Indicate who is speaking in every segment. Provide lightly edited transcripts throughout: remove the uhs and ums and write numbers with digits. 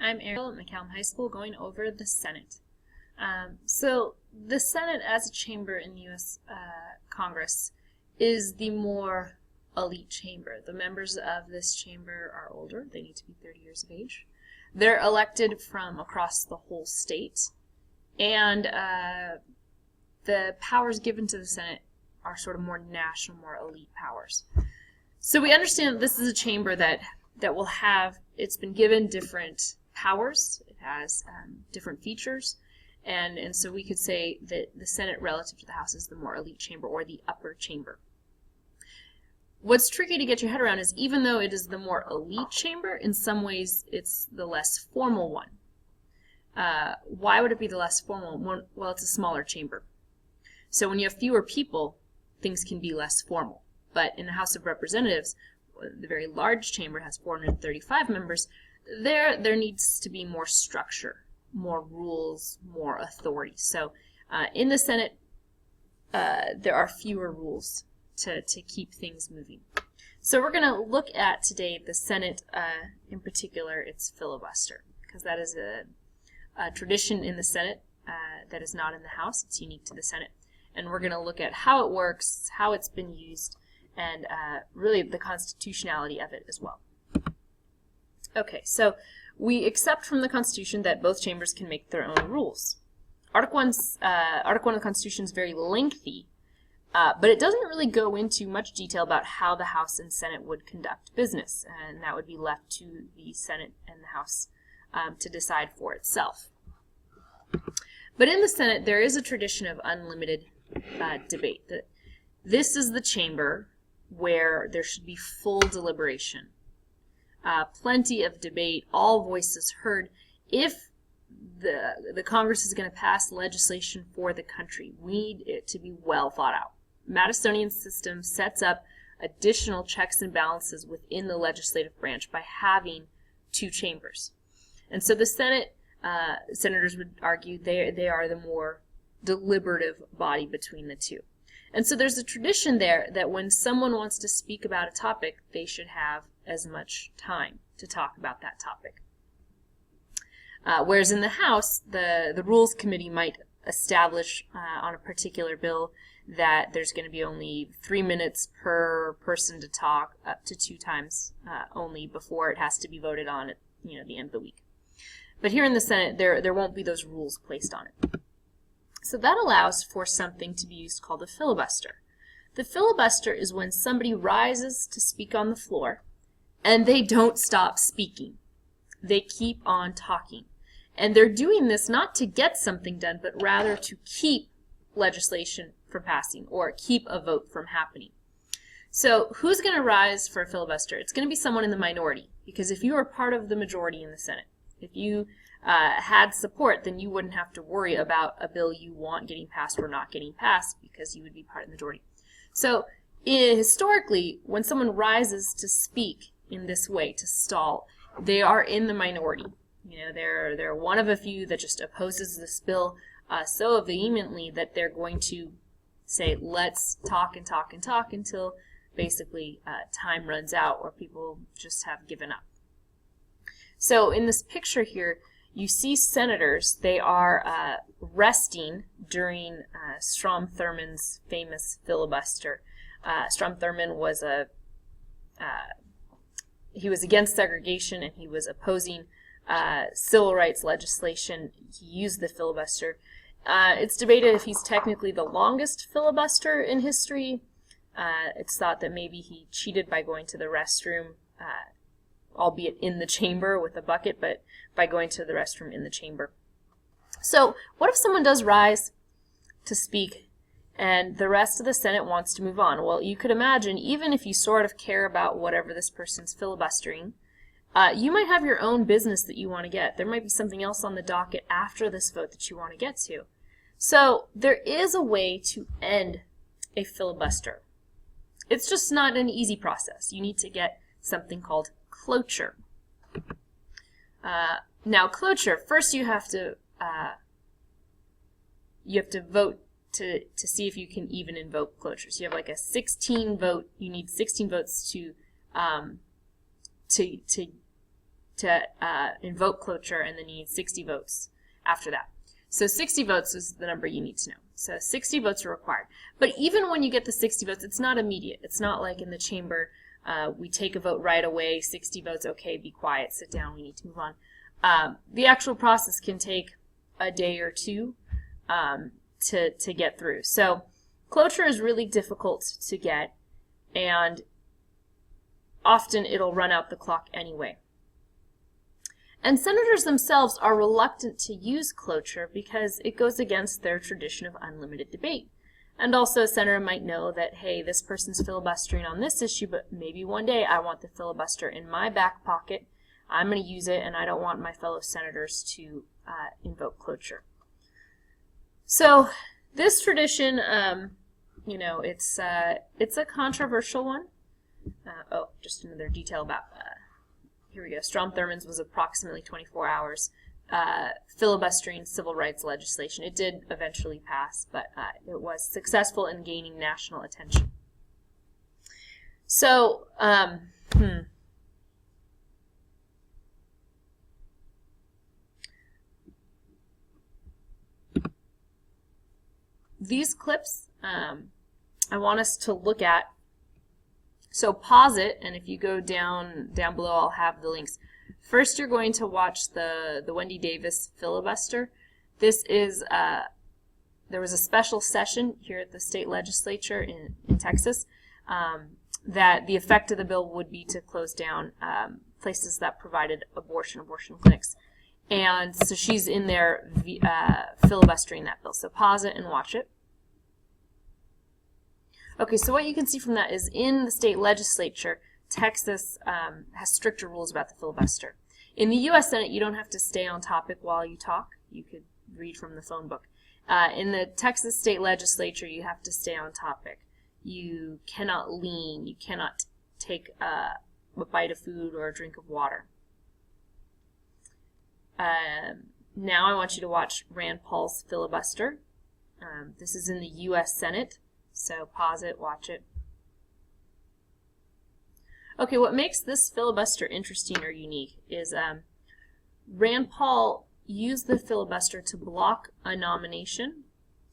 Speaker 1: I'm Ariel at McCallum High School going over the Senate. So the Senate as a chamber in the U.S. Congress is the more elite chamber. The members of this chamber are older. They need to be 30 years of age. They're elected from across the whole state. And the powers given to the Senate are sort of more national, more elite powers. So we understand that this is a chamber that will have, it's been given different powers. It has different features. And so we could say that the Senate relative to the House is the more elite chamber, or the upper chamber. What's tricky to get your head around is even though it is the more elite chamber, in some ways it's the less formal one. Why would it be the less formal one? Well, it's a smaller chamber. So when you have fewer people, things can be less formal. But in the House of Representatives, the very large chamber has 435 members, there needs to be more structure, more rules, more authority. So in the Senate, there are fewer rules to keep things moving. So we're going to look at today the Senate, in particular its filibuster, because that is a tradition in the Senate that is not in the House. It's unique to the Senate. And we're going to look at how it works, how it's been used, and really the constitutionality of it as well. Okay, so we accept from the Constitution that both chambers can make their own rules. Article 1 of the Constitution is very lengthy, but it doesn't really go into much detail about how the House and Senate would conduct business, and that would be left to the Senate and the House to decide for itself. But in the Senate, there is a tradition of unlimited debate. This is the chamber where there should be full deliberation. Plenty of debate, all voices heard. If the Congress is going to pass legislation for the country, we need it to be well thought out. Madisonian system sets up additional checks and balances within the legislative branch by having two chambers. And so the Senate, senators would argue they are the more deliberative body between the two. And so there's a tradition there that when someone wants to speak about a topic, they should have as much time to talk about that topic. Whereas in the House, the Rules Committee might establish on a particular bill that there's going to be only 3 minutes per person to talk, up to 2 times only, before it has to be voted on at the end of the week. But here in the Senate, there won't be those rules placed on it. So that allows for something to be used called a filibuster. The filibuster is when somebody rises to speak on the floor and they don't stop speaking. They keep on talking. And they're doing this not to get something done, but rather to keep legislation from passing or keep a vote from happening. So who's going to rise for a filibuster? It's going to be someone in the minority, because if you are part of the majority in the Senate, if you had support, then you wouldn't have to worry about a bill you want getting passed or not getting passed, because you would be part of the majority. So historically, when someone rises to speak in this way, to stall, they are in the minority. They're one of a few that just opposes this bill so vehemently that they're going to say, let's talk and talk and talk until basically time runs out or people just have given up. So in this picture here, you see senators. They are resting during Strom Thurmond's famous filibuster. Strom Thurmond was he was against segregation, and he was opposing civil rights legislation. He used the filibuster. It's debated if he's technically the longest filibuster in history. It's thought that maybe he cheated by going to the restroom, albeit in the chamber with a bucket, but by going to the restroom in the chamber. So what if someone does rise to speak and the rest of the Senate wants to move on? Well, you could imagine, even if you sort of care about whatever this person's filibustering, you might have your own business that you want to get. There might be something else on the docket after this vote that you want to get to. So there is a way to end a filibuster. It's just not an easy process. You need to get something called cloture. Now, cloture, first you have to vote to see if you can even invoke cloture. So you have like a 16 vote. You need 16 votes to invoke cloture, and then you need 60 votes after that. So 60 votes is the number you need to know. So 60 votes are required. But even when you get the 60 votes, it's not immediate. It's not like in the chamber, we take a vote right away, 60 votes, okay, be quiet, sit down, we need to move on. The actual process can take a day or two to get through. So cloture is really difficult to get, and often it'll run out the clock anyway. And senators themselves are reluctant to use cloture because it goes against their tradition of unlimited debate. And also a senator might know that, hey, this person's filibustering on this issue, but maybe one day I want the filibuster in my back pocket. I'm going to use it, and I don't want my fellow senators to invoke cloture. So this tradition, it's a controversial one. Just another detail about here we go. Strom Thurmond's was approximately 24 hours filibustering civil rights legislation. It did eventually pass, but it was successful in gaining national attention. So, these clips I want us to look at. So pause it, and if you go down below, I'll have the links. First, you're going to watch the Wendy Davis filibuster. This is there was a special session here at the state legislature in Texas that the effect of the bill would be to close down places that provided abortion clinics. And so she's in there filibustering that bill. So pause it and watch it. Okay, so what you can see from that is in the state legislature, Texas has stricter rules about the filibuster. In the U.S. Senate, you don't have to stay on topic while you talk. You could read from the phone book. In the Texas state legislature, you have to stay on topic. You cannot lean. You cannot take a bite of food or a drink of water. Now I want you to watch Rand Paul's filibuster. This is in the U.S. Senate. So pause it, watch it. Okay, what makes this filibuster interesting or unique is Rand Paul used the filibuster to block a nomination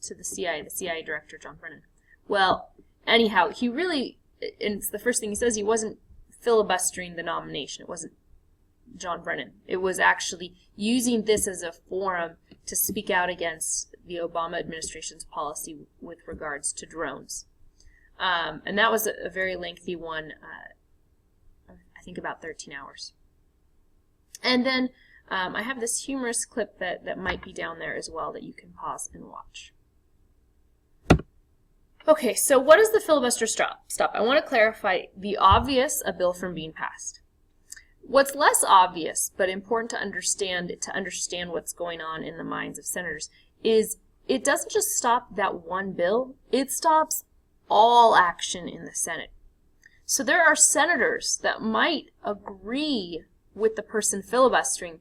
Speaker 1: to the CIA Director, John Brennan. Well, anyhow, he really, and it's the first thing he says, he wasn't filibustering the nomination. It wasn't John Brennan. It was actually using this as a forum to speak out against the Obama administration's policy with regards to drones. And that was a very lengthy one, I think about 13 hours. And then I have this humorous clip that might be down there as well that you can pause and watch. Okay, so what does the filibuster stop? I want to clarify the obvious, a bill from being passed. What's less obvious, but important to understand what's going on in the minds of senators, is it doesn't just stop that one bill, it stops all action in the Senate. So there are senators that might agree with the person filibustering,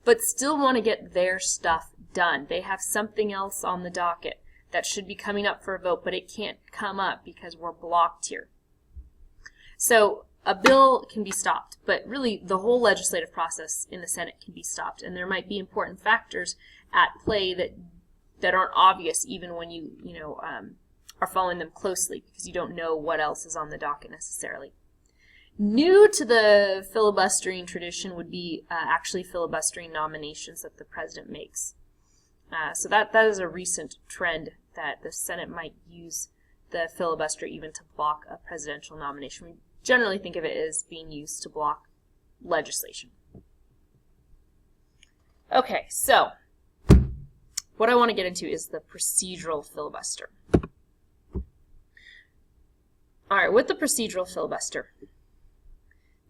Speaker 1: but still want to get their stuff done. They have something else on the docket that should be coming up for a vote, but it can't come up because we're blocked here. So a bill can be stopped, but really the whole legislative process in the Senate can be stopped, and there might be important factors at play that aren't obvious even when you are following them closely, because you don't know what else is on the docket necessarily. New to the filibustering tradition would be actually filibustering nominations that the president makes. So that is a recent trend that the Senate might use the filibuster even to block a presidential nomination. We generally think of it as being used to block legislation. Okay, so what I want to get into is the procedural filibuster. All right, with the procedural filibuster,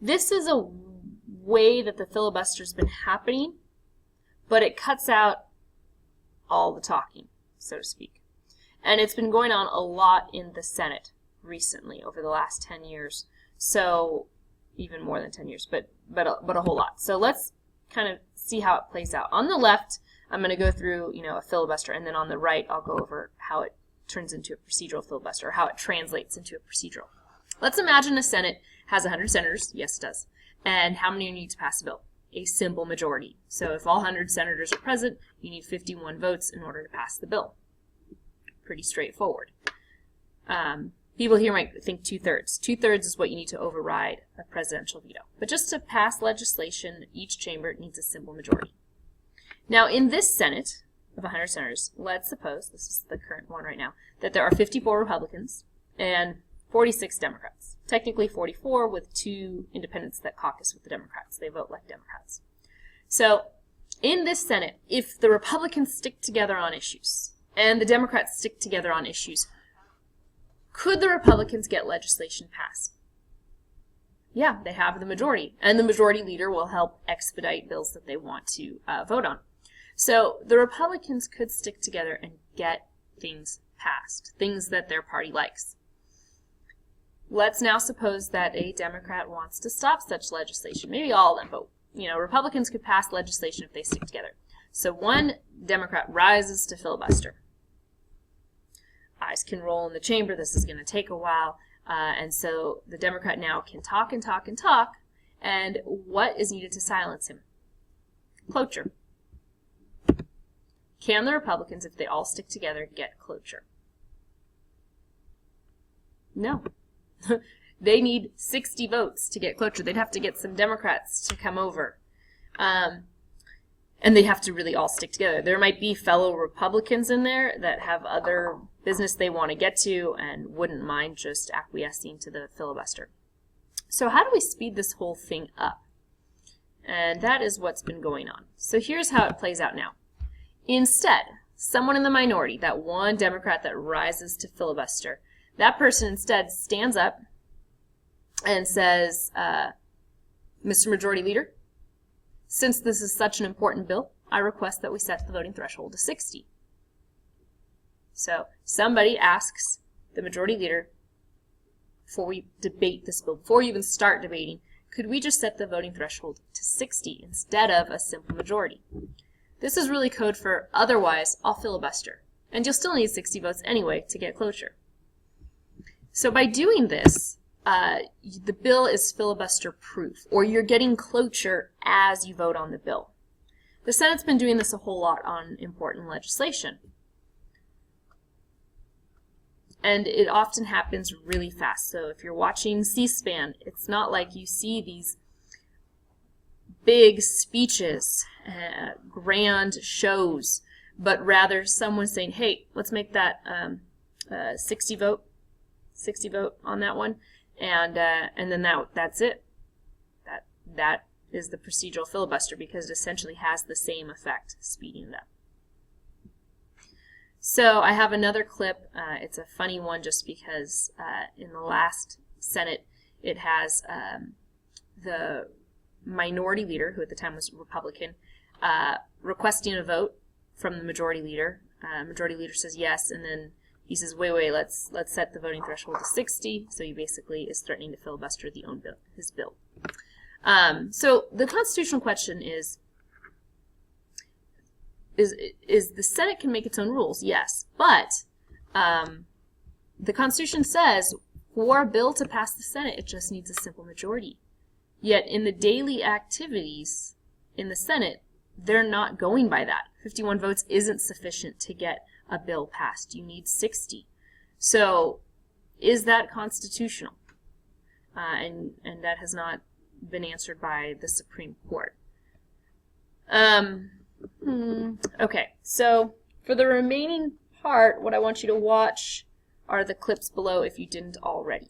Speaker 1: this is a way that the filibuster's been happening, but it cuts out all the talking, so to speak. And it's been going on a lot in the Senate recently, over the last 10 years. So, even more than 10 years, but a whole lot. So let's kind of see how it plays out. On the left, I'm going to go through, a filibuster, and then on the right, I'll go over how it turns into a procedural filibuster, or how it translates into a procedural. Let's imagine a Senate has 100 senators. Yes, it does. And how many you need to pass a bill? A simple majority. So if all 100 senators are present, you need 51 votes in order to pass the bill. Pretty straightforward. People here might think 2/3. 2/3 is what you need to override a presidential veto. But just to pass legislation, each chamber needs a simple majority. Now, in this Senate of 100 senators, let's suppose, this is the current one right now, that there are 54 Republicans and 46 Democrats. Technically 44 with 2 independents that caucus with the Democrats. They vote like Democrats. So in this Senate, if the Republicans stick together on issues and the Democrats stick together on issues, could the Republicans get legislation passed? Yeah, they have the majority, and the majority leader will help expedite bills that they want to vote on. So the Republicans could stick together and get things passed, things that their party likes. Let's now suppose that a Democrat wants to stop such legislation. Maybe all of them, but Republicans could pass legislation if they stick together. So one Democrat rises to filibuster. Eyes can roll in the chamber. This is going to take a while. And so the Democrat now can talk and talk and talk. And what is needed to silence him? Cloture. Can the Republicans, if they all stick together, get cloture? No. They need 60 votes to get cloture. They'd have to get some Democrats to come over. And they have to really all stick together. There might be fellow Republicans in there that have other business they want to get to and wouldn't mind just acquiescing to the filibuster. So how do we speed this whole thing up? And that is what's been going on. So here's how it plays out now. Instead, someone in the minority, that one Democrat that rises to filibuster, that person instead stands up and says, Mr. Majority Leader, since this is such an important bill, I request that we set the voting threshold to 60. So somebody asks the Majority Leader, before we debate this bill, before we even start debating, could we just set the voting threshold to 60 instead of a simple majority? This is really code for otherwise I'll filibuster. And you'll still need 60 votes anyway to get cloture. So by doing this, the bill is filibuster proof, or you're getting cloture as you vote on the bill. The Senate's been doing this a whole lot on important legislation. And it often happens really fast. So if you're watching C-SPAN, it's not like you see these big speeches, grand shows, but rather someone saying, hey, let's make that 60 vote on that one, and then that's it. That is the procedural filibuster, because it essentially has the same effect, speeding it up. So I have another clip. It's a funny one just because in the last Senate it has the minority leader, who at the time was Republican, requesting a vote from the majority leader. Majority leader says yes, and then he says, wait, let's set the voting threshold to 60. So he basically is threatening to filibuster his bill. So the constitutional question is the Senate can make its own rules, yes, but the Constitution says for a bill to pass the Senate, it just needs a simple majority. Yet in the daily activities in the Senate, they're not going by that. 51 votes isn't sufficient to get a bill passed. You need 60. So is that constitutional? And that has not been answered by the Supreme Court. Okay, so for the remaining part, what I want you to watch are the clips below if you didn't already.